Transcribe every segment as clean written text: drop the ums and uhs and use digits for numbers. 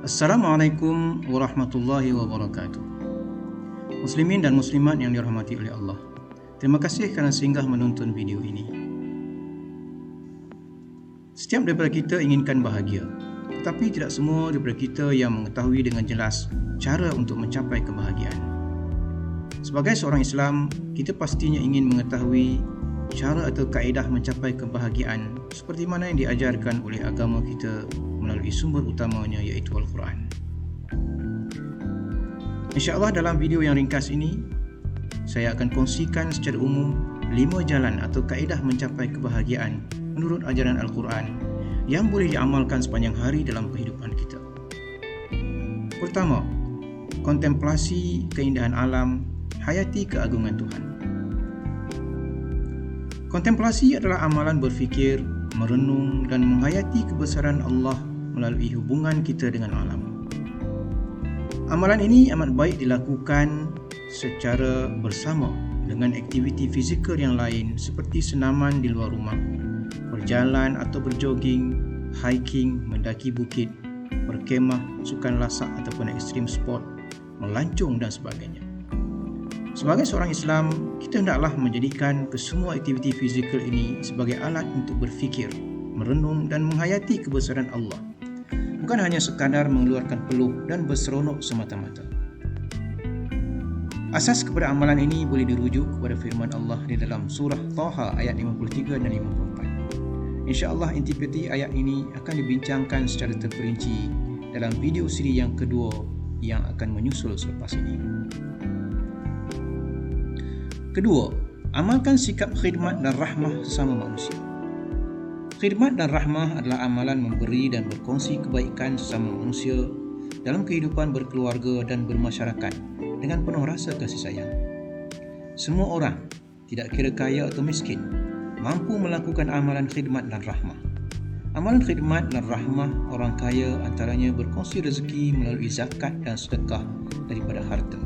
Assalamualaikum warahmatullahi wabarakatuh. Muslimin dan muslimat yang dirahmati oleh Allah, terima kasih kerana singgah menonton video ini. Setiap daripada kita inginkan bahagia, tetapi tidak semua daripada kita yang mengetahui dengan jelas cara untuk mencapai kebahagiaan. Sebagai seorang Islam, kita pastinya ingin mengetahui cara atau kaedah mencapai kebahagiaan seperti mana yang diajarkan oleh agama kita melalui sumber utamanya iaitu Al-Quran. InsyaAllah dalam video yang ringkas ini, saya akan kongsikan secara umum 5 jalan atau kaedah mencapai kebahagiaan menurut ajaran Al-Quran yang boleh diamalkan sepanjang hari dalam kehidupan kita. Pertama, kontemplasi keindahan alam, hayati keagungan Tuhan. Kontemplasi adalah amalan berfikir, merenung dan menghayati kebesaran Allah melalui hubungan kita dengan alam. Amalan ini amat baik dilakukan secara bersama dengan aktiviti fizikal yang lain seperti senaman di luar rumah, berjalan atau berjoging, hiking, mendaki bukit, berkemah, sukan lasak ataupun ekstrim sport, melancong dan sebagainya. Sebagai seorang Islam, kita hendaklah menjadikan kesemua aktiviti fizikal ini sebagai alat untuk berfikir, merenung dan menghayati kebesaran Allah, bukan hanya sekadar mengeluarkan peluh dan berseronok semata-mata. Asas kepada amalan ini boleh dirujuk kepada firman Allah di dalam surah Taha ayat 53 dan 54. InsyaAllah intipati ayat ini akan dibincangkan secara terperinci dalam video siri yang kedua yang akan menyusul selepas ini. Kedua, amalkan sikap khidmat dan rahmah sesama manusia. Khidmat dan rahmah adalah amalan memberi dan berkongsi kebaikan sesama manusia dalam kehidupan berkeluarga dan bermasyarakat dengan penuh rasa kasih sayang. Semua orang, tidak kira kaya atau miskin, mampu melakukan amalan khidmat dan rahmah. Amalan khidmat dan rahmah orang kaya antaranya berkongsi rezeki melalui zakat dan sedekah daripada harta.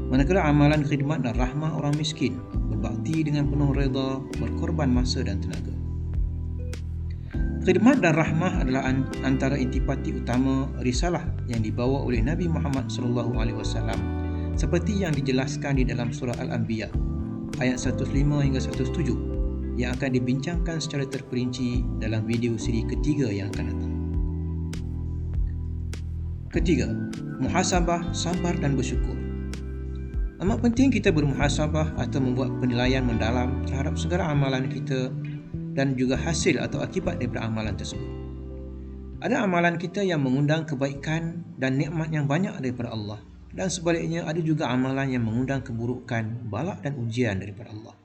Manakala amalan khidmat dan rahmah orang miskin berbakti dengan penuh reda, berkorban masa dan tenaga. Khidmat dan rahmah adalah antara intipati utama risalah yang dibawa oleh Nabi Muhammad SAW seperti yang dijelaskan di dalam surah Al-Anbiya ayat 105 hingga 107 yang akan dibincangkan secara terperinci dalam video siri ketiga yang akan datang. Ketiga, muhasabah, sabar dan bersyukur. Amat penting kita bermuhasabah atau membuat penilaian mendalam terhadap segala amalan kita dan juga hasil atau akibat daripada amalan tersebut. Ada amalan kita yang mengundang kebaikan dan nikmat yang banyak daripada Allah, dan sebaliknya ada juga amalan yang mengundang keburukan, balak dan ujian daripada Allah.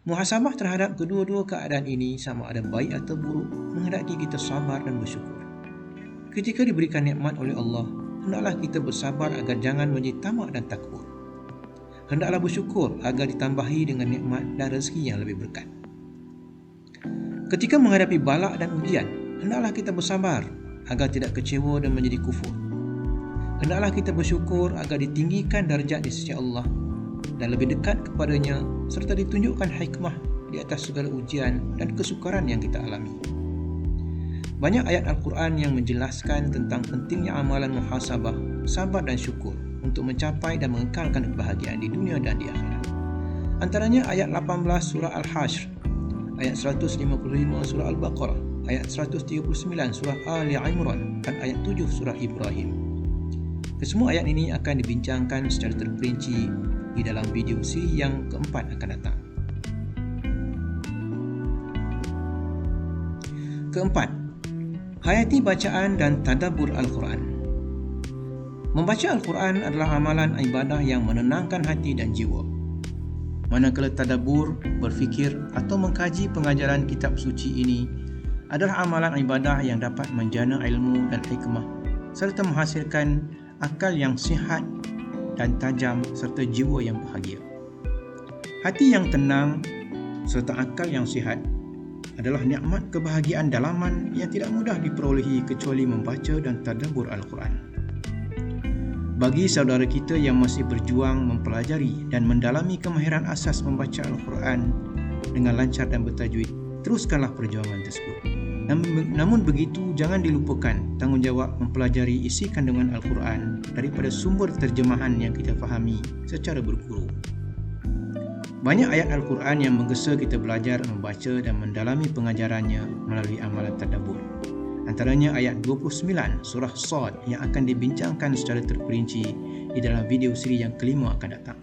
Muhasabah terhadap kedua-dua keadaan ini sama ada baik atau buruk menghendaki kita sabar dan bersyukur. Ketika diberikan nikmat oleh Allah, hendaklah kita bersabar agar jangan menjadi tamak dan takbur. Hendaklah bersyukur agar ditambahi dengan nikmat dan rezeki yang lebih berkat. Ketika menghadapi balak dan ujian, hendaklah kita bersabar agar tidak kecewa dan menjadi kufur. Hendaklah kita bersyukur agar ditinggikan darjat di sisi Allah dan lebih dekat kepadanya serta ditunjukkan hikmah di atas segala ujian dan kesukaran yang kita alami. Banyak ayat Al-Quran yang menjelaskan tentang pentingnya amalan muhasabah, sabar dan syukur untuk mencapai dan mengekalkan kebahagiaan di dunia dan di akhirat. Antaranya ayat 18 surah Al-Hashr, ayat 155 surah Al-Baqarah, ayat 139 surah Ali Imran dan ayat 7 surah Ibrahim. Kesemua ayat ini akan dibincangkan secara terperinci di dalam video siri yang keempat akan datang. Keempat, hayati bacaan dan tadabbur Al-Quran. Membaca Al-Quran adalah amalan ibadah yang menenangkan hati dan jiwa. Manakala tadabbur, berfikir atau mengkaji pengajaran kitab suci ini adalah amalan ibadah yang dapat menjana ilmu dan hikmah serta menghasilkan akal yang sihat dan tajam serta jiwa yang bahagia. Hati yang tenang serta akal yang sihat adalah nikmat kebahagiaan dalaman yang tidak mudah diperolehi kecuali membaca dan tadabbur Al-Quran. Bagi saudara kita yang masih berjuang mempelajari dan mendalami kemahiran asas membaca Al-Quran dengan lancar dan bertajwid, teruskanlah perjuangan tersebut. Namun begitu, jangan dilupakan tanggungjawab mempelajari isi kandungan Al-Quran daripada sumber terjemahan yang kita fahami secara berguru. Banyak ayat Al-Quran yang menggesa kita belajar membaca dan mendalami pengajarannya melalui amalan tadabbur. Antaranya ayat 29 surah Sad yang akan dibincangkan secara terperinci di dalam video siri yang kelima akan datang.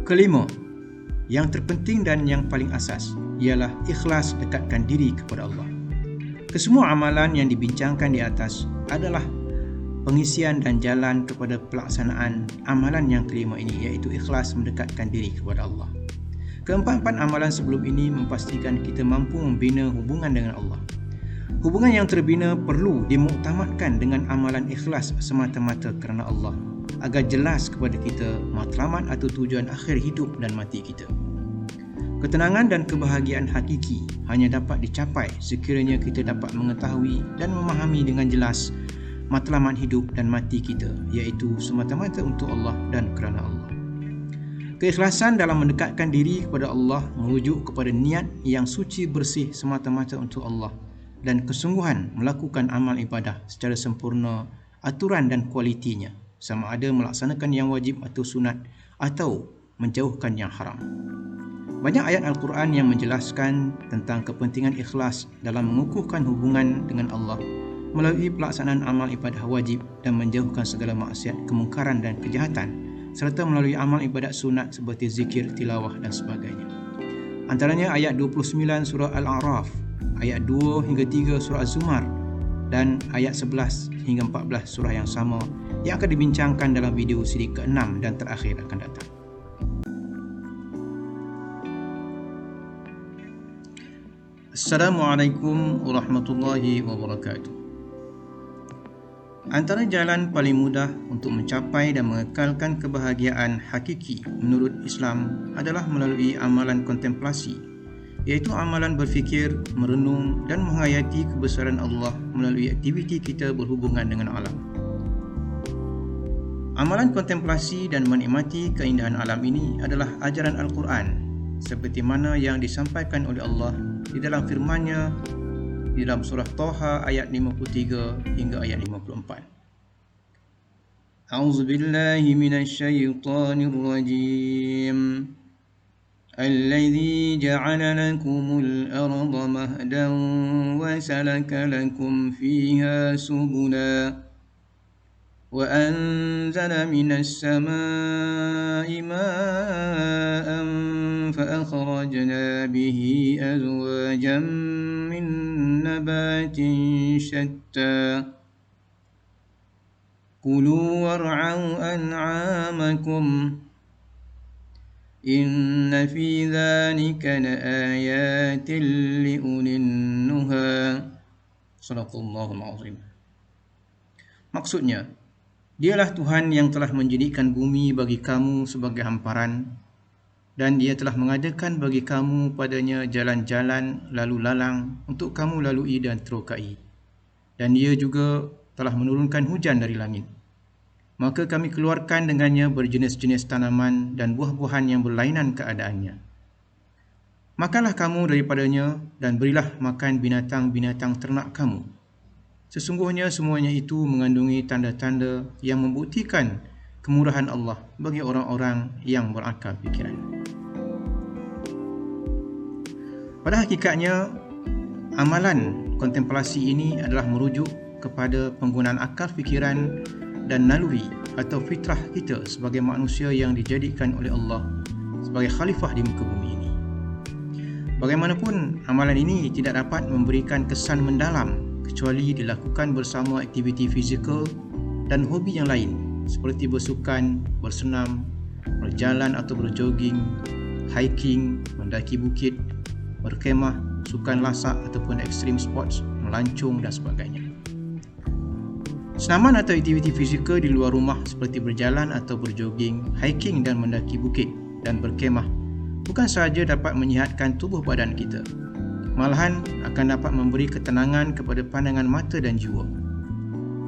Kelima, yang terpenting dan yang paling asas ialah ikhlas dekatkan diri kepada Allah. Kesemua amalan yang dibincangkan di atas adalah pengisian dan jalan kepada pelaksanaan amalan yang kelima ini, iaitu ikhlas mendekatkan diri kepada Allah. Keempat-empat amalan sebelum ini memastikan kita mampu membina hubungan dengan Allah. Hubungan yang terbina perlu dimuktamadkan dengan amalan ikhlas semata-mata kerana Allah, agar jelas kepada kita matlamat atau tujuan akhir hidup dan mati kita. Ketenangan dan kebahagiaan hakiki hanya dapat dicapai sekiranya kita dapat mengetahui dan memahami dengan jelas matlamat hidup dan mati kita, iaitu semata-mata untuk Allah dan kerana Allah. Keikhlasan dalam mendekatkan diri kepada Allah merujuk kepada niat yang suci bersih semata-mata untuk Allah dan kesungguhan melakukan amal ibadah secara sempurna, aturan dan kualitinya, sama ada melaksanakan yang wajib atau sunat atau menjauhkan yang haram. Banyak ayat Al-Quran yang menjelaskan tentang kepentingan ikhlas dalam mengukuhkan hubungan dengan Allah melalui pelaksanaan amal ibadah wajib dan menjauhkan segala maksiat, kemungkaran dan kejahatan, serta melalui amal ibadat sunat seperti zikir, tilawah dan sebagainya. Antaranya ayat 29 surah Al-A'raf, ayat 2 hingga 3 surah Az-Zumar dan ayat 11 hingga 14 surah yang sama yang akan dibincangkan dalam video siri ke-6 dan terakhir akan datang. Assalamualaikum warahmatullahi wabarakatuh. Antara jalan paling mudah untuk mencapai dan mengekalkan kebahagiaan hakiki menurut Islam adalah melalui amalan kontemplasi, iaitu amalan berfikir, merenung dan menghayati kebesaran Allah melalui aktiviti kita berhubungan dengan alam. Amalan kontemplasi dan menikmati keindahan alam ini adalah ajaran Al-Quran, seperti mana yang disampaikan oleh Allah di dalam firman-Nya di dalam surah Taha ayat 53 hingga ayat 54. A'udzu billahi minasy syaithanir rajim. Alladzi ja'ala lakumul arda mahdan wa salaka lakum fiha subula wa anzala minas samaa'i ma'an fa akhrajna bihi azwajan min nabatin shatta kulu war'au an'amakum inna fi dzalika laayatin liulin nuha. Shadaqallahul azim. Maksudnya, Dialah Tuhan yang telah menjadikan bumi bagi kamu sebagai hamparan, dan Dia telah mengadakan bagi kamu padanya jalan-jalan lalu lalang untuk kamu lalui dan terokai. Dan Dia juga telah menurunkan hujan dari langit. Maka kami keluarkan dengannya berjenis-jenis tanaman dan buah-buahan yang berlainan keadaannya. Makanlah kamu daripadanya dan berilah makan binatang-binatang ternak kamu. Sesungguhnya semuanya itu mengandungi tanda-tanda yang membuktikan kemurahan Allah bagi orang-orang yang berakal fikiran. Pada hakikatnya, amalan kontemplasi ini adalah merujuk kepada penggunaan akal fikiran dan naluri atau fitrah kita sebagai manusia yang dijadikan oleh Allah sebagai khalifah di muka bumi ini. Bagaimanapun, amalan ini tidak dapat memberikan kesan mendalam kecuali dilakukan bersama aktiviti fizikal dan hobi yang lain seperti bersukan, bersenam, berjalan atau berjoging, hiking, mendaki bukit, berkemah, sukan lasak ataupun extreme sports, melancong dan sebagainya. Senaman atau aktiviti fizikal di luar rumah seperti berjalan atau berjoging, hiking dan mendaki bukit dan berkemah bukan sahaja dapat menyihatkan tubuh badan kita, malahan akan dapat memberi ketenangan kepada pandangan mata dan jiwa.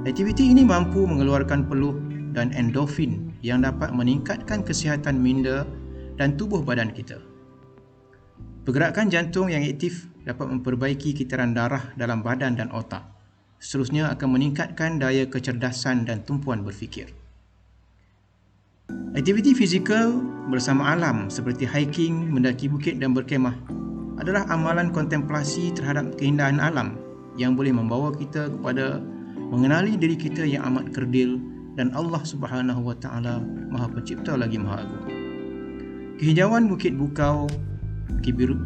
Aktiviti ini mampu mengeluarkan peluh dan endorfin yang dapat meningkatkan kesihatan minda dan tubuh badan kita. Pergerakan jantung yang aktif dapat memperbaiki kitaran darah dalam badan dan otak. Seterusnya akan meningkatkan daya kecerdasan dan tumpuan berfikir. Aktiviti fizikal bersama alam seperti hiking, mendaki bukit dan berkemah adalah amalan kontemplasi terhadap keindahan alam yang boleh membawa kita kepada mengenali diri kita yang amat kerdil dan Allah Subhanahu wa taala Maha Pencipta lagi Maha Agung. Kehijauan bukit bukau,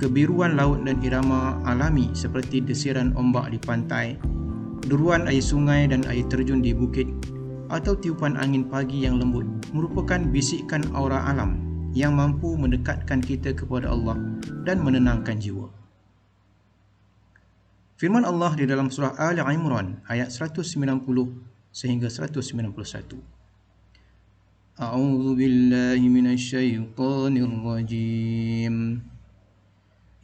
kebiruan laut dan irama alami seperti desiran ombak di pantai, deruan air sungai dan air terjun di bukit, atau tiupan angin pagi yang lembut merupakan bisikan aura alam yang mampu mendekatkan kita kepada Allah dan menenangkan jiwa. Firman Allah di dalam surah Ali Imran ayat 190 sehingga 191. A'udzu billahi minasyaitonir rajim.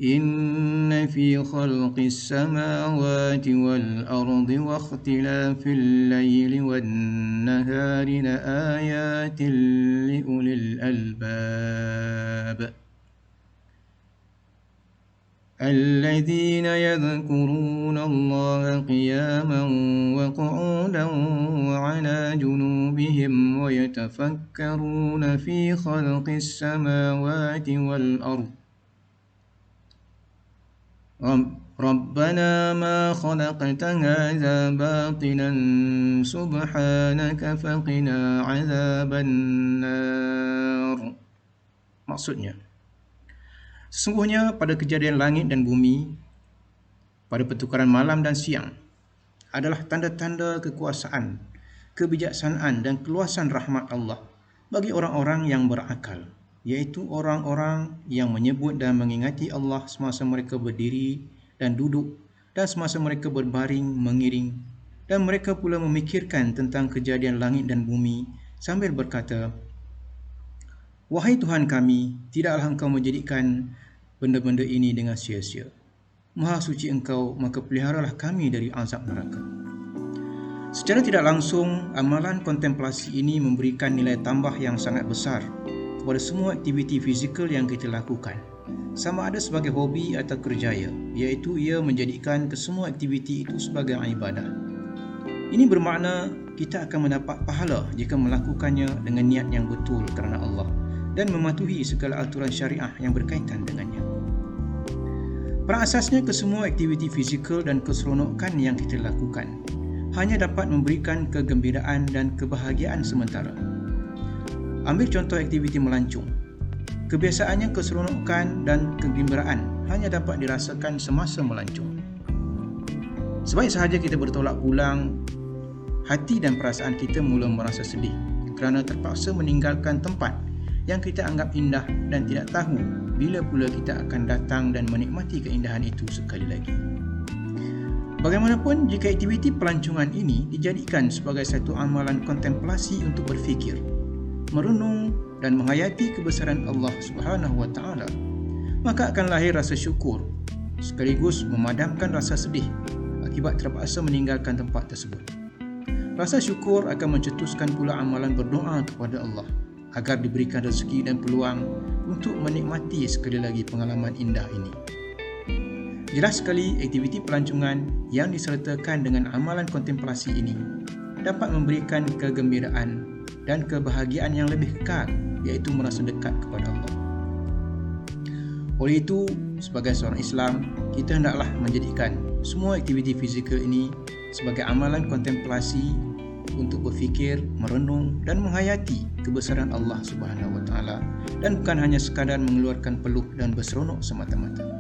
إن في خلق السماوات والأرض واختلاف الليل والنهار لآيات لأولي الألباب الذين يذكرون الله قياما وقعودا وعلى جنوبهم ويتفكرون في خلق السماوات والأرض ربنا ما خلقت هذا باطلا سبحانك فقنا عذاب النار. Maksudnya, sesungguhnya pada kejadian langit dan bumi, pada pertukaran malam dan siang, adalah tanda-tanda kekuasaan, kebijaksanaan dan keluasan rahmat Allah bagi orang-orang yang berakal, iaitu orang-orang yang menyebut dan mengingati Allah semasa mereka berdiri dan duduk dan semasa mereka berbaring mengiring, dan mereka pula memikirkan tentang kejadian langit dan bumi sambil berkata, Wahai Tuhan kami, tidaklah Engkau menjadikan benda-benda ini dengan sia-sia. Maha suci Engkau, maka peliharalah kami dari azab neraka. Secara tidak langsung, amalan kontemplasi ini memberikan nilai tambah yang sangat besar kepada semua aktiviti fizikal yang kita lakukan, sama ada sebagai hobi atau kerjaya, iaitu ia menjadikan kesemua aktiviti itu sebagai ibadah. Ini bermakna kita akan mendapat pahala jika melakukannya dengan niat yang betul kerana Allah dan mematuhi segala aturan syariah yang berkaitan dengannya. Pada asasnya, kesemua aktiviti fizikal dan keseronokan yang kita lakukan hanya dapat memberikan kegembiraan dan kebahagiaan sementara. Ambil contoh aktiviti melancong. Kebiasaannya keseronokan dan kegembiraan hanya dapat dirasakan semasa melancong. Sebaik sahaja kita bertolak pulang, hati dan perasaan kita mula merasa sedih kerana terpaksa meninggalkan tempat yang kita anggap indah dan tidak tahu bila pula kita akan datang dan menikmati keindahan itu sekali lagi. Bagaimanapun, jika aktiviti pelancongan ini dijadikan sebagai satu amalan kontemplasi untuk berfikir, merenung dan menghayati kebesaran Allah Subhanahu wa taala, maka akan lahir rasa syukur sekaligus memadamkan rasa sedih akibat terpaksa meninggalkan tempat tersebut. Rasa syukur akan mencetuskan pula amalan berdoa kepada Allah agar diberikan rezeki dan peluang untuk menikmati sekali lagi pengalaman indah ini. Jelas sekali, aktiviti pelancongan yang disertakan dengan amalan kontemplasi ini dapat memberikan kegembiraan dan kebahagiaan yang lebih kekal, iaitu merasa dekat kepada Allah. Oleh itu, sebagai seorang Islam, kita hendaklah menjadikan semua aktiviti fizikal ini sebagai amalan kontemplasi untuk berfikir, merenung dan menghayati kebesaran Allah Subhanahu wa taala, dan bukan hanya sekadar mengeluarkan peluh dan berseronok semata-mata.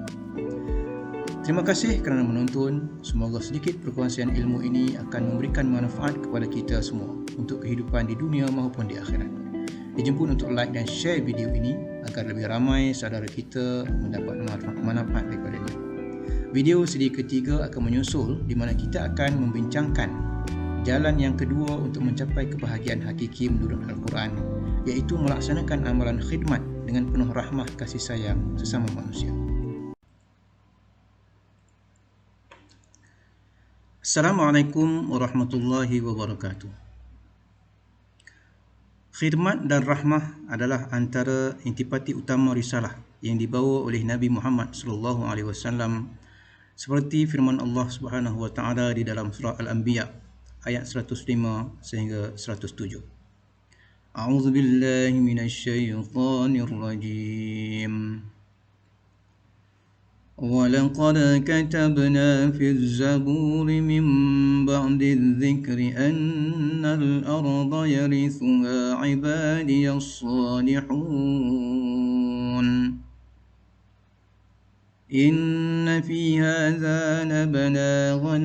Terima kasih kerana menonton. Semoga sedikit perkongsian ilmu ini akan memberikan manfaat kepada kita semua untuk kehidupan di dunia maupun di akhirat. Dijemput untuk like dan share video ini agar lebih ramai saudara kita mendapat manfaat daripadanya. Video siri ketiga akan menyusul di mana kita akan membincangkan jalan yang kedua untuk mencapai kebahagiaan hakiki menurut Al-Quran, iaitu melaksanakan amalan khidmat dengan penuh rahmah kasih sayang sesama manusia. Assalamualaikum warahmatullahi wabarakatuh. Khidmat dan rahmah adalah antara intipati utama risalah yang dibawa oleh Nabi Muhammad sallallahu alaihi wasallam, seperti firman Allah Subhanahu wa taala di dalam surah Al-Anbiya ayat 105 sehingga 107. A'udzu billahi minasy syaithanir rajim. وَلَقَدْ كَتَبْنَا فِي الزَّبُورِ مِنْ بَعْدِ الذِّكْرِ أَنَّ الْأَرْضَ يَرِثُهَا عِبَادِيَ الصَّالِحُونَ إِنَّ فِي هَذَا لَبَلَاغًا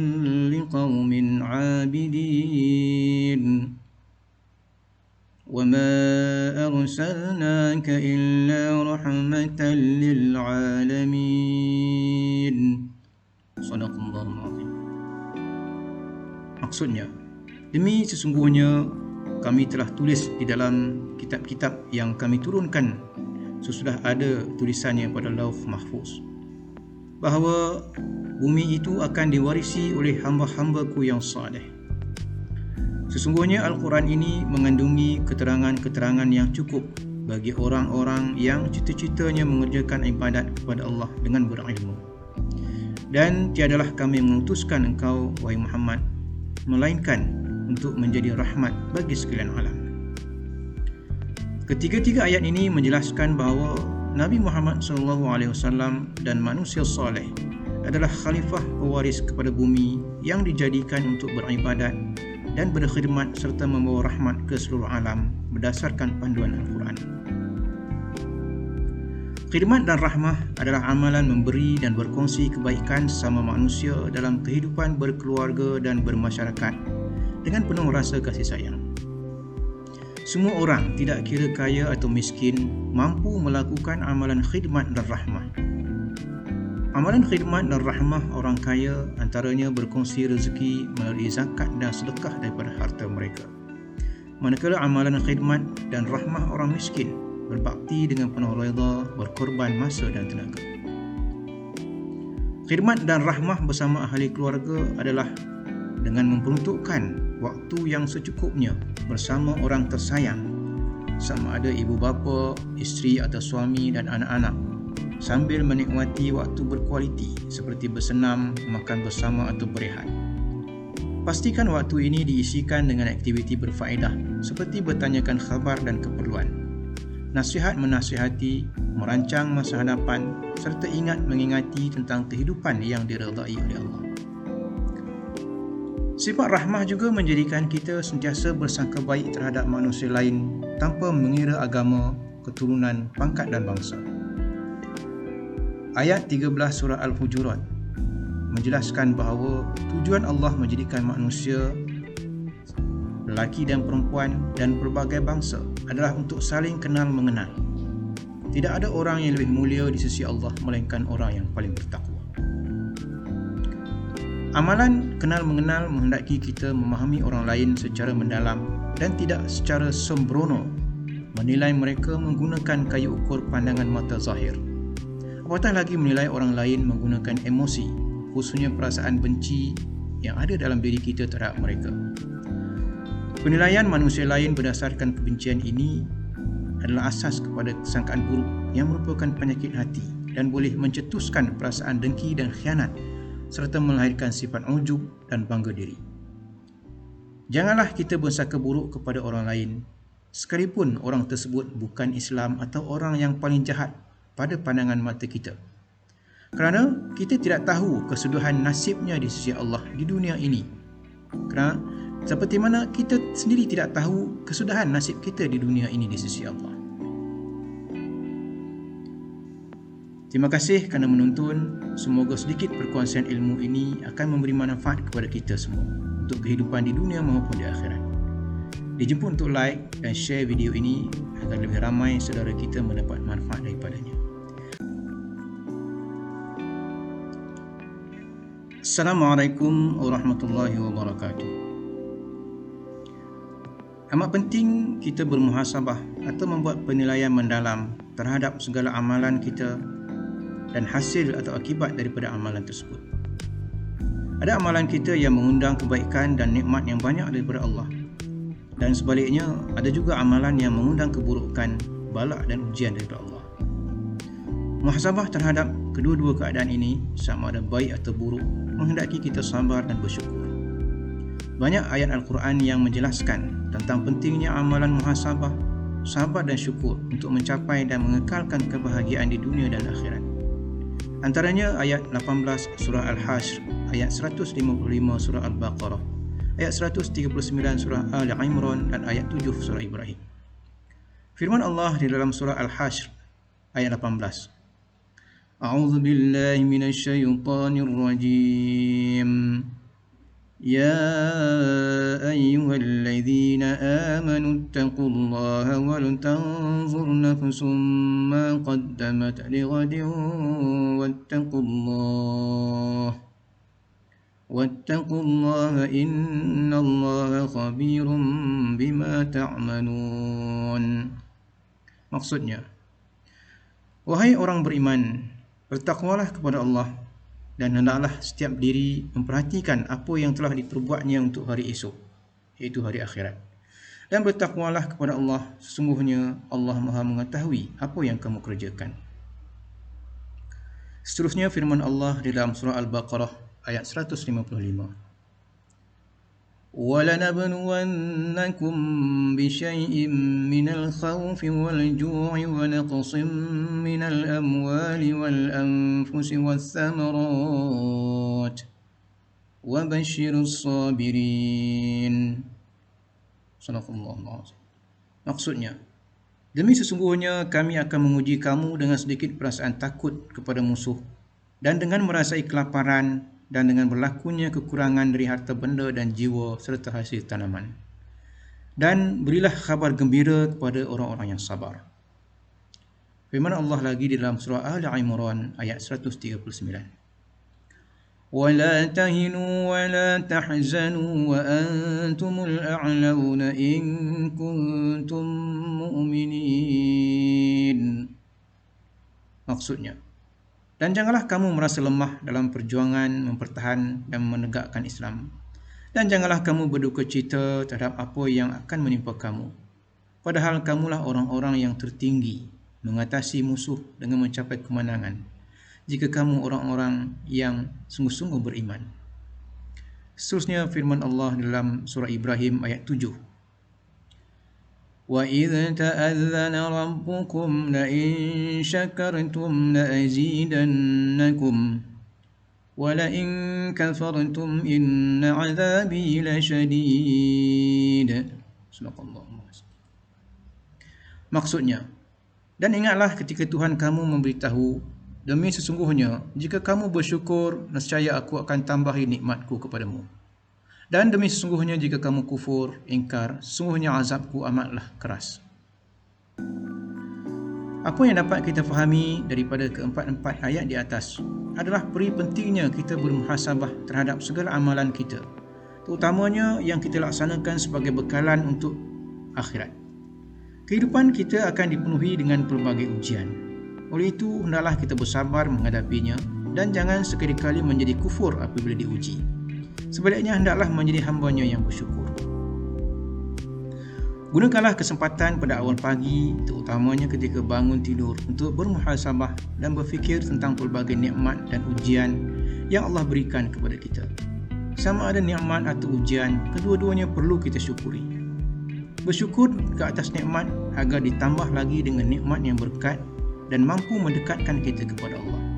لِقَوْمٍ عَابِدِينَ وَمَا أَرْسَلْنَاكَ إِلَّا رَحْمَةً لِلْعَالَمِينَ. Sadaqallahul Azim. Maksudnya, demi sesungguhnya kami telah tulis di dalam kitab-kitab yang kami turunkan sesudah ada tulisannya pada Lauh Mahfuz, bahawa bumi itu akan diwarisi oleh hamba-hambaku yang saleh. Sesungguhnya Al-Quran ini mengandungi keterangan-keterangan yang cukup bagi orang-orang yang cita-citanya mengerjakan ibadat kepada Allah dengan berilmu. Dan tiadalah kami mengutuskan engkau, wahai Muhammad, melainkan untuk menjadi rahmat bagi sekalian alam. Ketiga-tiga ayat ini menjelaskan bahawa Nabi Muhammad SAW dan manusia saleh adalah khalifah pewaris kepada bumi yang dijadikan untuk beribadat dan berkhidmat serta membawa rahmat ke seluruh alam berdasarkan panduan Al-Quran. Khidmat dan rahmah adalah amalan memberi dan berkongsi kebaikan sesama manusia dalam kehidupan berkeluarga dan bermasyarakat dengan penuh rasa kasih sayang. Semua orang, tidak kira kaya atau miskin, mampu melakukan amalan khidmat dan rahmah. Amalan khidmat dan rahmah orang kaya antaranya berkongsi rezeki melalui zakat dan sedekah daripada harta mereka. Manakala amalan khidmat dan rahmah orang miskin berbakti dengan penuh redha, berkorban masa dan tenaga. Khidmat dan rahmah bersama ahli keluarga adalah dengan memperuntukkan waktu yang secukupnya bersama orang tersayang, sama ada ibu bapa, isteri atau suami dan anak-anak, sambil menikmati waktu berkualiti seperti bersenam, makan bersama atau berehat. Pastikan waktu ini diisikan dengan aktiviti berfaedah seperti bertanyakan khabar dan keperluan, nasihat menasihati, merancang masa hadapan, serta ingat mengingati tentang kehidupan yang diredai oleh Allah. Sifat rahmah juga menjadikan kita sentiasa bersangka baik terhadap manusia lain tanpa mengira agama, keturunan, pangkat dan bangsa. Ayat 13 surah Al-Hujurat menjelaskan bahawa tujuan Allah menjadikan manusia, lelaki dan perempuan dan pelbagai bangsa adalah untuk saling kenal mengenal. Tidak ada orang yang lebih mulia di sisi Allah melainkan orang yang paling bertakwa. Amalan kenal mengenal menghendaki kita memahami orang lain secara mendalam dan tidak secara sembrono menilai mereka menggunakan kayu ukur pandangan mata zahir. Apatah lagi menilai orang lain menggunakan emosi, khususnya perasaan benci yang ada dalam diri kita terhadap mereka. Penilaian manusia lain berdasarkan kebencian ini adalah asas kepada kesangkaan buruk yang merupakan penyakit hati dan boleh mencetuskan perasaan dengki dan khianat serta melahirkan sifat ujub dan bangga diri. Janganlah kita bersangka buruk kepada orang lain, sekalipun orang tersebut bukan Islam atau orang yang paling jahat pada pandangan mata kita, kerana kita tidak tahu kesudahan nasibnya di sisi Allah di dunia ini. Kerana seperti mana kita sendiri tidak tahu kesudahan nasib kita di dunia ini di sisi Allah. Terima kasih kerana menonton. Semoga sedikit perkongsian ilmu ini akan memberi manfaat kepada kita semua untuk kehidupan di dunia maupun di akhirat. Dijemput untuk like dan share video ini agar lebih ramai saudara kita mendapat manfaat daripadanya. Assalamualaikum warahmatullahi wabarakatuh. Amat penting kita bermuhasabah atau membuat penilaian mendalam terhadap segala amalan kita dan hasil atau akibat daripada amalan tersebut. Ada amalan kita yang mengundang kebaikan dan nikmat yang banyak daripada Allah, dan sebaliknya ada juga amalan yang mengundang keburukan, bala dan ujian daripada Allah. Muhasabah terhadap kedua-dua keadaan ini, sama ada baik atau buruk, menghendaki kita sabar dan bersyukur. Banyak ayat Al-Quran yang menjelaskan tentang pentingnya amalan muhasabah, sabar dan syukur untuk mencapai dan mengekalkan kebahagiaan di dunia dan akhirat. Antaranya ayat 18 surah Al-Hashr, ayat 155 surah Al-Baqarah, ayat 139 surah Al-Imran dan ayat 7 surah Ibrahim. Firman Allah di dalam surah Al-Hashr ayat 18. A'udzu billahi minasy syaithanir rajim. Ya ayyuhalladzina amanu taqullaha wal tanzur nafsum ma qaddamat lighadin wattaqullaha innallaha khabirum bima ta'malun. Maksudnya, wahai orang beriman, bertakwalah kepada Allah dan hendaklah setiap diri memperhatikan apa yang telah diperbuatnya untuk hari esok, iaitu hari akhirat. Dan bertakwalah kepada Allah, sesungguhnya Allah Maha mengetahui apa yang kamu kerjakan. Seterusnya firman Allah di dalam surah Al-Baqarah ayat 155. وَلَنَبْلُوَنَّكُمْ بِشَيْءٍ مِّنَ الْخَوْفِ وَالْجُوعِ وَنَقْصٍ مِّنَ الْأَمْوَالِ وَالْأَنفُسِ وَالثَّمَرَاتِ وَبَشِّرِ الصَّابِرِينَ. Sadaqallahul. Maksudnya, demi sesungguhnya kami akan menguji kamu dengan sedikit perasaan takut kepada musuh dan dengan merasai kelaparan dan dengan berlakunya kekurangan dari harta benda dan jiwa serta hasil tanaman. Dan berilah kabar gembira kepada orang-orang yang sabar. Firman Allah lagi di dalam surah Al-Imran ayat 139. وَلَا تَهِنُوا وَلَا تَحْزَنُوا وَأَنْتُمُ الْأَعْلَوْنَ إِن كُنتُم مُّؤْمِنِينَ. Maksudnya, dan janganlah kamu merasa lemah dalam perjuangan mempertahan dan menegakkan Islam. Dan janganlah kamu berduka cita terhadap apa yang akan menimpa kamu. Padahal kamulah orang-orang yang tertinggi mengatasi musuh dengan mencapai kemenangan, jika kamu orang-orang yang sungguh-sungguh beriman. Seterusnya firman Allah dalam surah Ibrahim ayat 7. وَإِذْ تَأَذَّنَ رَبُّكُمْ لَئِن شَكَرْتُمْ لَأَزِيدَنَّكُمْ وَلَئِن كَفَرْتُمْ إِنَّ عَذَابِي لَشَدِيدٌ. Maksudnya, dan ingatlah ketika Tuhan kamu memberitahu, demi sesungguhnya jika kamu bersyukur, nescaya aku akan tambahi nikmatku kepadamu. Dan demi sesungguhnya jika kamu kufur, ingkar, sesungguhnya azabku amatlah keras. Apa yang dapat kita fahami daripada keempat-empat ayat di atas adalah peri pentingnya kita bermuhasabah terhadap segala amalan kita, terutamanya yang kita laksanakan sebagai bekalan untuk akhirat. Kehidupan kita akan dipenuhi dengan pelbagai ujian. Oleh itu, hendaklah kita bersabar menghadapinya dan jangan sekali-kali menjadi kufur apabila diuji. Sebaliknya, hendaklah menjadi hamba-Nya yang bersyukur. Gunakanlah kesempatan pada awal pagi, terutamanya ketika bangun tidur, untuk bermuhasabah dan berfikir tentang pelbagai nikmat dan ujian yang Allah berikan kepada kita. Sama ada nikmat atau ujian, kedua-duanya perlu kita syukuri. Bersyukur ke atas nikmat agar ditambah lagi dengan nikmat yang berkat dan mampu mendekatkan kita kepada Allah.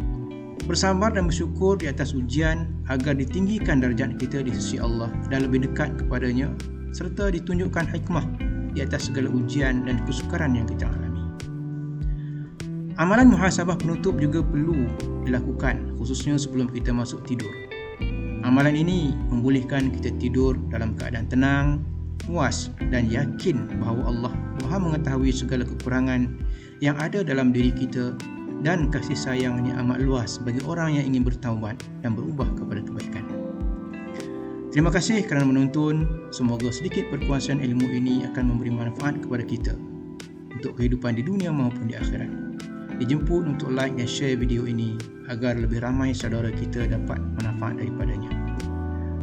Bersabar dan bersyukur di atas ujian agar ditinggikan darjat kita di sisi Allah dan lebih dekat kepadanya, serta ditunjukkan hikmah di atas segala ujian dan kesukaran yang kita alami. Amalan muhasabah penutup juga perlu dilakukan, khususnya sebelum kita masuk tidur. Amalan ini membolehkan kita tidur dalam keadaan tenang, puas dan yakin bahawa Allah Maha mengetahui segala kekurangan yang ada dalam diri kita dan kasih sayangnya amat luas bagi orang yang ingin bertaubat dan berubah kepada kebaikan. Terima kasih kerana menonton. Semoga sedikit perkongsian ilmu ini akan memberi manfaat kepada kita untuk kehidupan di dunia maupun di akhirat. Dijemput untuk like dan share video ini agar lebih ramai saudara kita dapat manfaat daripadanya.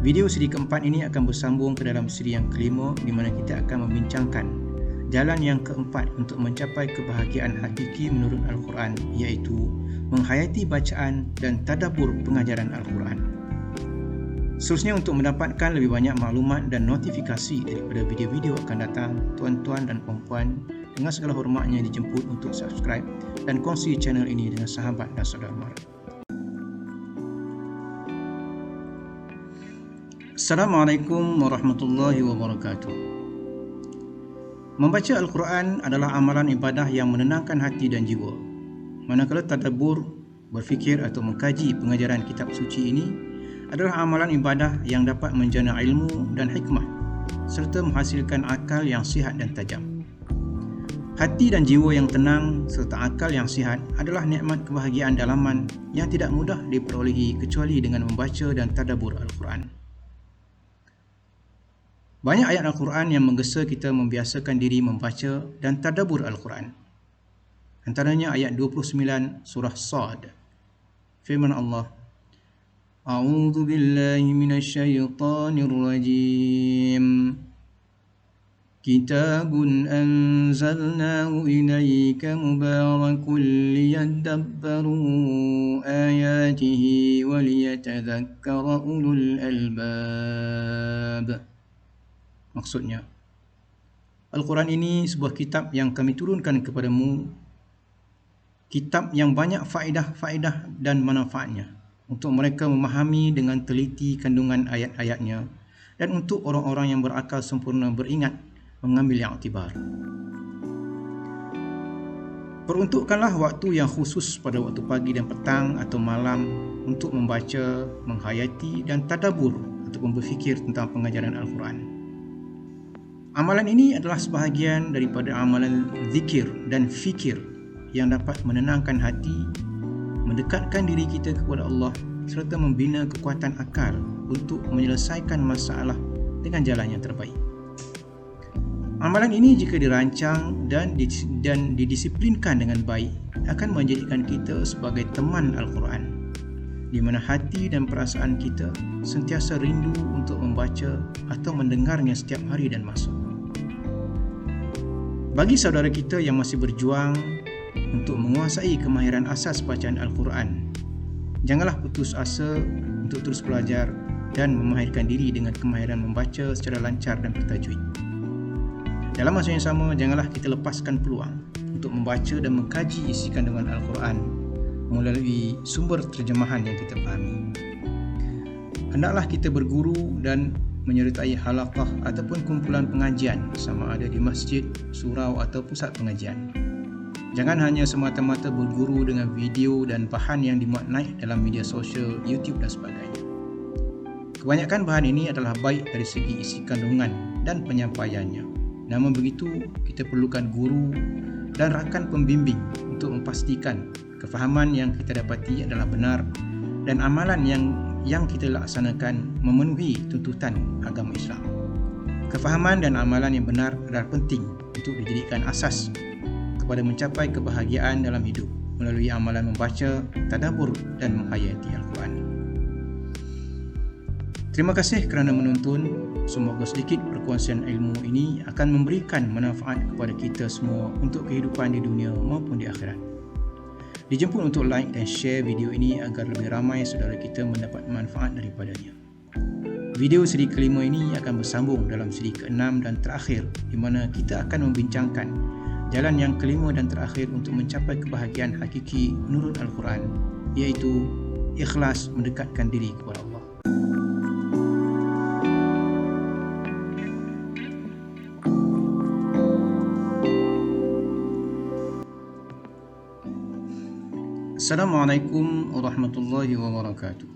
Video siri keempat ini akan bersambung ke dalam siri yang kelima, di mana kita akan membincangkan jalan yang keempat untuk mencapai kebahagiaan hakiki menurut Al-Quran, iaitu menghayati bacaan dan tadabbur pengajaran Al-Quran. Seterusnya, untuk mendapatkan lebih banyak maklumat dan notifikasi daripada video-video akan datang, tuan-tuan dan puan-puan dengan segala hormatnya dijemput untuk subscribe dan kongsi channel ini dengan sahabat dan saudara mara. Assalamualaikum warahmatullahi wabarakatuh. Membaca Al-Quran adalah amalan ibadah yang menenangkan hati dan jiwa. Manakala tadabbur, berfikir atau mengkaji pengajaran kitab suci ini adalah amalan ibadah yang dapat menjana ilmu dan hikmah serta menghasilkan akal yang sihat dan tajam. Hati dan jiwa yang tenang serta akal yang sihat adalah nikmat kebahagiaan dalaman yang tidak mudah diperolehi kecuali dengan membaca dan tadabbur Al-Quran. Banyak ayat Al-Quran yang menggesa kita membiasakan diri membaca dan tadabbur Al-Quran. Antaranya ayat 29 surah Sad. Firman Allah, A'udzu billahi minasyaitonir rajim. Kitabun anzalnahu ilaika mubarakun liyadabbaru ayatihi wa liyatadhakkara ulul albab. Maksudnya, Al-Quran ini sebuah kitab yang kami turunkan kepadamu, kitab yang banyak faedah-faedah dan manfaatnya, untuk mereka memahami dengan teliti kandungan ayat-ayatnya dan untuk orang-orang yang berakal sempurna beringat mengambil yang iktibar. Peruntukkanlah waktu yang khusus pada waktu pagi dan petang atau malam untuk membaca, menghayati dan tadabbur ataupun berfikir tentang pengajaran Al-Quran. Amalan ini adalah sebahagian daripada amalan zikir dan fikir yang dapat menenangkan hati, mendekatkan diri kita kepada Allah serta membina kekuatan akal untuk menyelesaikan masalah dengan jalan yang terbaik. Amalan ini jika dirancang dan didisiplinkan dengan baik akan menjadikan kita sebagai teman Al-Quran, di mana hati dan perasaan kita sentiasa rindu untuk membaca atau mendengarnya setiap hari dan masa. Bagi saudara kita yang masih berjuang untuk menguasai kemahiran asas bacaan Al-Quran, janganlah putus asa untuk terus belajar dan memahirkan diri dengan kemahiran membaca secara lancar dan bertajwid. Dalam masa yang sama, janganlah kita lepaskan peluang untuk membaca dan mengkaji isi kandungan Al-Quran melalui sumber terjemahan yang kita fahami. Hendaklah kita berguru dan menyertai halaqah ataupun kumpulan pengajian, sama ada di masjid, surau atau pusat pengajian. Jangan hanya semata-mata berguru dengan video dan bahan yang dimuat naik dalam media sosial, YouTube dan sebagainya. Kebanyakan bahan ini adalah baik dari segi isi kandungan dan penyampaiannya. Namun begitu, kita perlukan guru dan rakan pembimbing untuk memastikan kefahaman yang kita dapati adalah benar dan amalan yang kita laksanakan memenuhi tuntutan agama Islam. Kefahaman dan amalan yang benar adalah penting untuk dijadikan asas kepada mencapai kebahagiaan dalam hidup melalui amalan membaca, tadabbur dan menghayati Al-Quran. Terima kasih kerana menonton. Semoga sedikit perkongsian ilmu ini akan memberikan manfaat kepada kita semua untuk kehidupan di dunia maupun di akhirat. Dijemput untuk like dan share video ini agar lebih ramai saudara kita mendapat manfaat daripadanya. Video siri kelima ini akan bersambung dalam siri keenam dan terakhir, di mana kita akan membincangkan jalan yang kelima dan terakhir untuk mencapai kebahagiaan hakiki menurut Al-Quran, iaitu ikhlas mendekatkan diri kepada Allah. Assalamualaikum warahmatullahi wabarakatuh.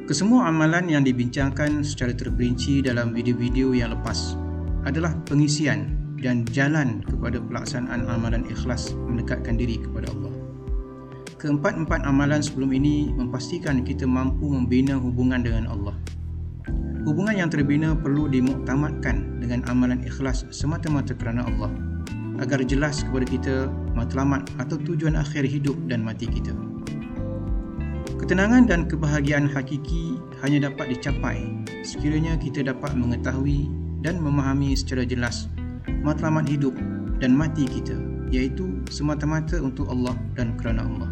Kesemua amalan yang dibincangkan secara terperinci dalam video-video yang lepas adalah pengisian dan jalan kepada pelaksanaan amalan ikhlas mendekatkan diri kepada Allah. Keempat-empat amalan sebelum ini memastikan kita mampu membina hubungan dengan Allah. Hubungan yang terbina perlu dimuktamadkan dengan amalan ikhlas semata-mata kerana Allah, agar jelas kepada kita matlamat atau tujuan akhir hidup dan mati kita. Ketenangan dan kebahagiaan hakiki hanya dapat dicapai sekiranya kita dapat mengetahui dan memahami secara jelas matlamat hidup dan mati kita, iaitu semata-mata untuk Allah dan kerana Allah.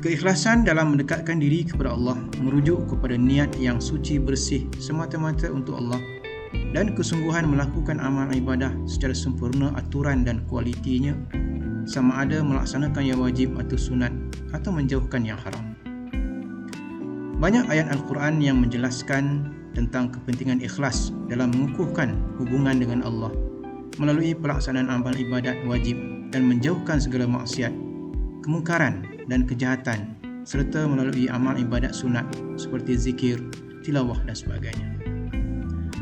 Keikhlasan dalam mendekatkan diri kepada Allah merujuk kepada niat yang suci bersih semata-mata untuk Allah dan kesungguhan melakukan amal ibadah secara sempurna aturan dan kualitinya, sama ada melaksanakan yang wajib atau sunat atau menjauhkan yang haram. Banyak ayat Al-Quran yang menjelaskan tentang kepentingan ikhlas dalam mengukuhkan hubungan dengan Allah melalui pelaksanaan amal ibadat wajib dan menjauhkan segala maksiat, kemungkaran dan kejahatan, serta melalui amal ibadat sunat seperti zikir, tilawah dan sebagainya.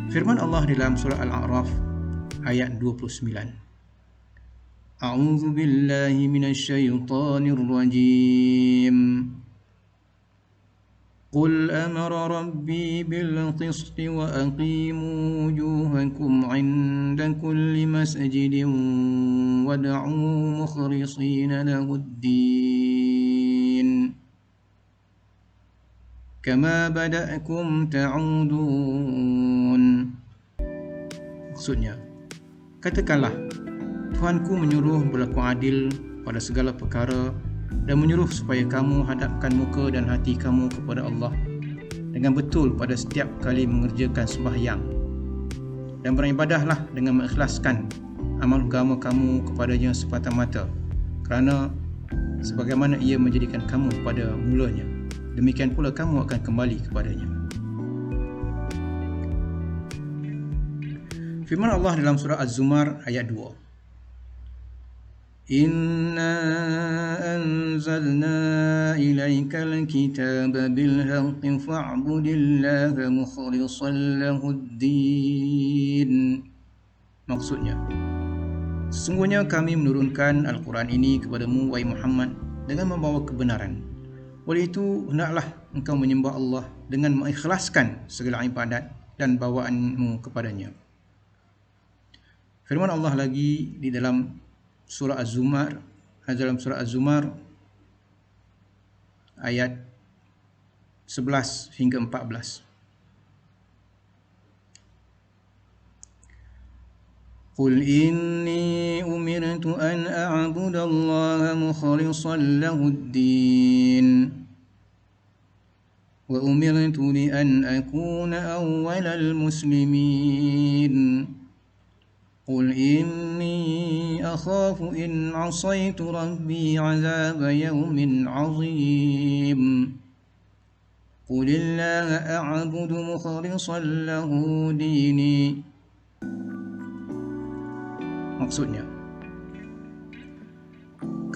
Firman Allah dalam surah Al-A'raf ayat 29. A'udzu billahi minasyaitonir rajim. Qul amara rabbi bil qisti wa aqimu wujuhakum 'inda kulli masjidin wad'u mukhlishina lahud-din kama bada'akum ta'udun. Maksudnya, katakanlah, Tuhanku menyuruh berlaku adil pada segala perkara dan menyuruh supaya kamu hadapkan muka dan hati kamu kepada Allah dengan betul pada setiap kali mengerjakan sembahyang, dan beribadahlah dengan mengikhlaskan amal agama kamu kepadanya semata-mata, kerana sebagaimana ia menjadikan kamu pada mulanya, demikian pula kamu akan kembali kepadanya. Firman Allah dalam surah Az-Zumar ayat 2. Inna anzalna ilaikal kitaba bilhaqqi fa'budillaha mukhlishan lahuddin. Maksudnya, sesungguhnya kami menurunkan Al-Quran ini kepadamu, wahai Muhammad, dengan membawa kebenaran. Oleh itu, hendaklah engkau menyembah Allah dengan mengikhlaskan segala ibadat dan bawaanmu kepadanya. Firman Allah lagi di dalam surah Az-Zumar, ayat 11 hingga 14. Qul inni umirtu an a'budallaha mukhlishan lahud-din wa umirtu li an akuna awwalal muslimin. Qul inni akhafu in 'asaitu rabbi 'adzaba yawmin 'azim. Qulillaha a'budu mukhlishan lahu dini. Maksudnya,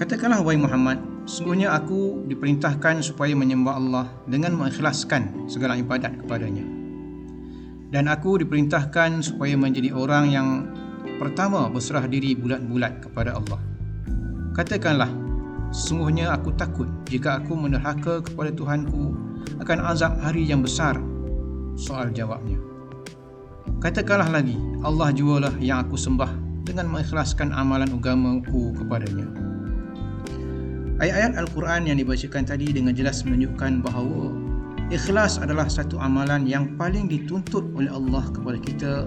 katakanlah wahai Muhammad, sesungguhnya aku diperintahkan supaya menyembah Allah dengan mengikhlaskan segala ibadat kepadanya. Dan aku diperintahkan supaya menjadi orang yang pertama berserah diri bulat-bulat kepada Allah. Katakanlah, sesungguhnya aku takut jika aku menderhaka kepada Tuhanku akan azab hari yang besar. Soal jawabnya, katakanlah lagi, Allah jualah yang aku sembah dengan mengikhlaskan amalan agamaku kepadanya. Ayat-ayat Al-Quran yang dibacakan tadi dengan jelas menunjukkan bahawa ikhlas adalah satu amalan yang paling dituntut oleh Allah kepada kita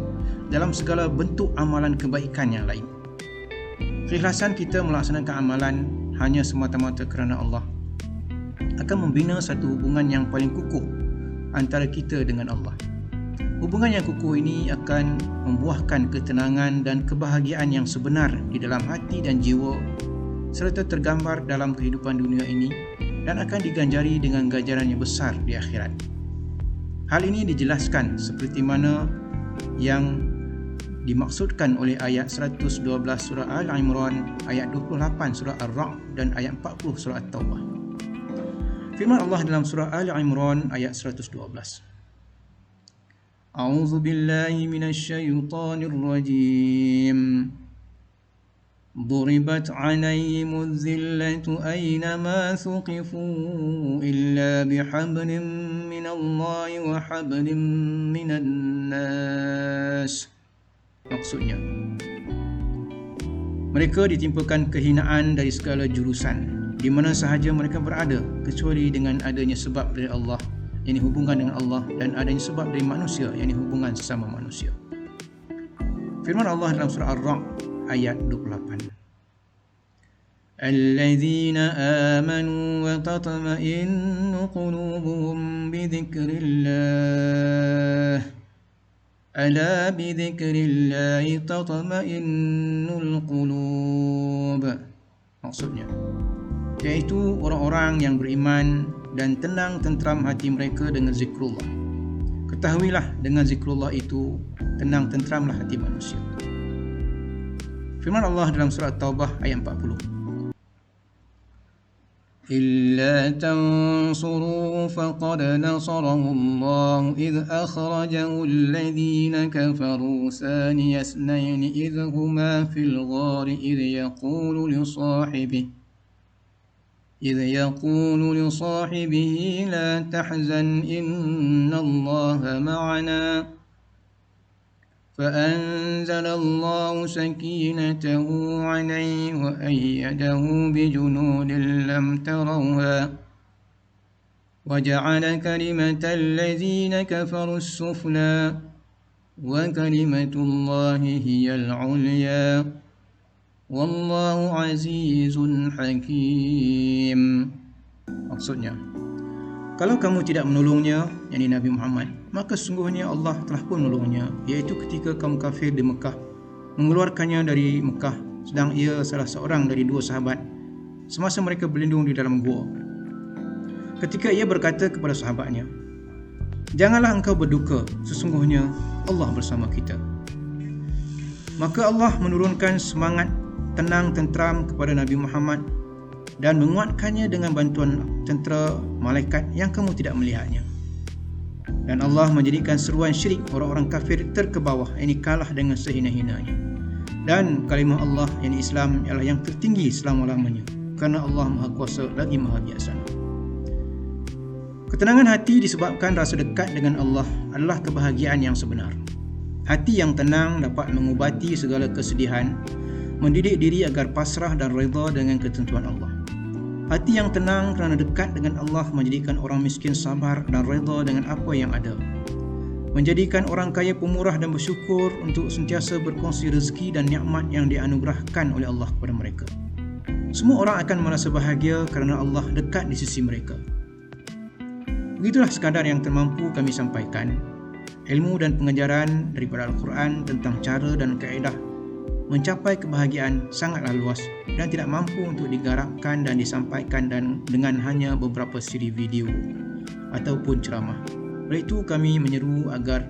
dalam segala bentuk amalan kebaikan yang lain. Keikhlasan kita melaksanakan amalan hanya semata-mata kerana Allah akan membina satu hubungan yang paling kukuh antara kita dengan Allah. Hubungan yang kukuh ini akan membuahkan ketenangan dan kebahagiaan yang sebenar di dalam hati dan jiwa, serta tergambar dalam kehidupan dunia ini dan akan diganjari dengan ganjaran yang besar di akhirat. Hal ini dijelaskan seperti mana yang dimaksudkan oleh ayat 112 surah Al-Imran, ayat 28 surah Ar-Ra'd dan ayat 40 surah At-Taubah. Firman Allah dalam surah Al-Imran ayat 112. A'udzu billahi minasyaitonir rajim. ضربت عليهم الذلة أينما ثقفوا إلا بحبل من الله وحبل من الناس. Maksudnya, mereka ditimpakan kehinaan dari segala jurusan di mana sahaja mereka berada, kecuali dengan adanya sebab dari Allah yakni hubungan dengan Allah, dan adanya sebab dari manusia, yakni hubungan sesama manusia. Firman Allah dalam surah Ar-Ra'd ayat 28. الذين آمنوا وتطمئن قلوبهم بذكر الله ألا بذكر الله تطمئن القلوب. Maksudnya yaitu orang-orang yang beriman dan tenang tentram hati mereka dengan zikrullah. Ketahuilah dengan zikrullah itu tenang tentramlah hati manusia. Firman Allah dalam surah Taubah ayat 40. إلا تنصروا فقد نصره الله إذ أخرجه الذين كفروا ثاني اثنين إذ هما في الغار إذ يقول لصاحبه لا تحزن إن الله معنا فأنزل الله سكينته عليه وأيده بجنود لم تروها وجعل كلمة الذين كفروا السفلى وكلمة الله هي العليا والله عزيز حكيم. Maksudnya, kalau kamu tidak menolongnya, yakni Nabi Muhammad, maka sesungguhnya Allah telah pun menolongnya, iaitu ketika kaum kafir di Mekah mengeluarkannya dari Mekah, sedang ia salah seorang dari dua sahabat semasa mereka berlindung di dalam gua. Ketika ia berkata kepada sahabatnya, "Janganlah engkau berduka, sesungguhnya Allah bersama kita." Maka Allah menurunkan semangat tenang tentram kepada Nabi Muhammad dan menguatkannya dengan bantuan tentera malaikat yang kamu tidak melihatnya. Dan Allah menjadikan seruan syirik orang-orang kafir terkebawah, ini kalah dengan sehina-hinanya. Dan kalimah Allah yang Islam ialah yang tertinggi selama-lamanya, kerana Allah Maha Kuasa lagi Maha Bijaksana. Ketenangan hati disebabkan rasa dekat dengan Allah adalah kebahagiaan yang sebenar. Hati yang tenang dapat mengubati segala kesedihan, mendidik diri agar pasrah dan redha dengan ketentuan Allah. Hati yang tenang kerana dekat dengan Allah menjadikan orang miskin sabar dan redha dengan apa yang ada. Menjadikan orang kaya pemurah dan bersyukur untuk sentiasa berkongsi rezeki dan nikmat yang dianugerahkan oleh Allah kepada mereka. Semua orang akan merasa bahagia kerana Allah dekat di sisi mereka. Begitulah sekadar yang termampu kami sampaikan. Ilmu dan pengajaran daripada Al-Quran tentang cara dan kaedah mencapai kebahagiaan sangatlah luas dan tidak mampu untuk digarapkan dan disampaikan dengan hanya beberapa siri video ataupun ceramah. Oleh itu kami menyeru agar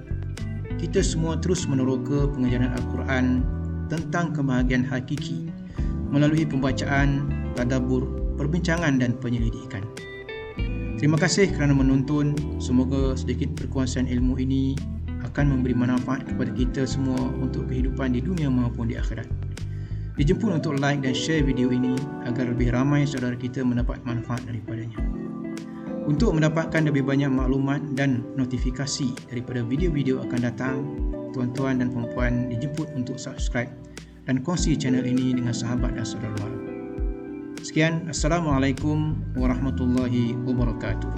kita semua terus meneroka pengajaran Al-Quran tentang kebahagiaan hakiki melalui pembacaan, tadabbur, perbincangan dan penyelidikan. Terima kasih kerana menonton. Semoga sedikit perkongsian ilmu ini akan memberi manfaat kepada kita semua untuk kehidupan di dunia maupun di akhirat. Dijemput untuk like dan share video ini agar lebih ramai saudara kita mendapat manfaat daripadanya. Untuk mendapatkan lebih banyak maklumat dan notifikasi daripada video-video akan datang, tuan-tuan dan puan-puan dijemput untuk subscribe dan kongsi channel ini dengan sahabat dan saudara mara. Sekian, Assalamualaikum warahmatullahi wabarakatuh.